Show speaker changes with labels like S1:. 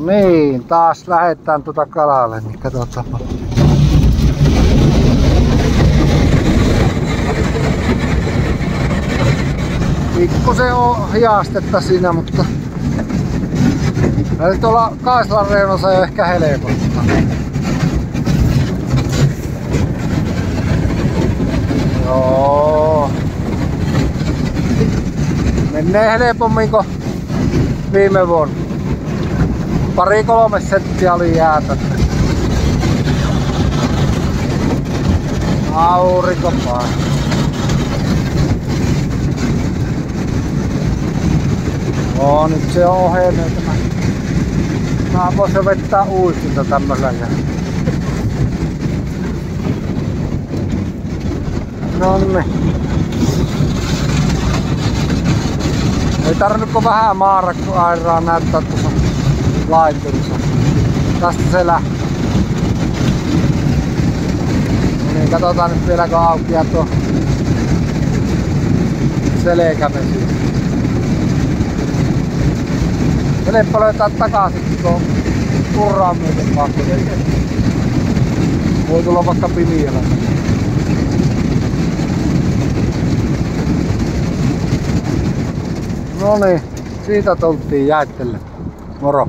S1: niin, taas lähdetään tuota kalalle, niin katsotaan. Pikkusen on hiastetta siinä, mutta tuolla Kaislan reunassa ei ehkä helpottaa. Joo. Menee helpommin kuin viime vuonna. 2-3 senttiä oli jäätä. Aurinko painaa. No nyt se on ohenee tämä. Mä voisin vettää uistinta tämmöllä. Nonni. Ei tarvinnutko vähän maarakkuairaa näyttää tuossa laittelussa. Tästä se lähtee. No niin, katsotaan nyt vieläkö aukeaa tuo selkävesi. Helppo löytää takaisin tuon urraan myöten pakko. Voi tulla vaikka pimiellä. No niin, siitä tultiin Jäittelle. Moro!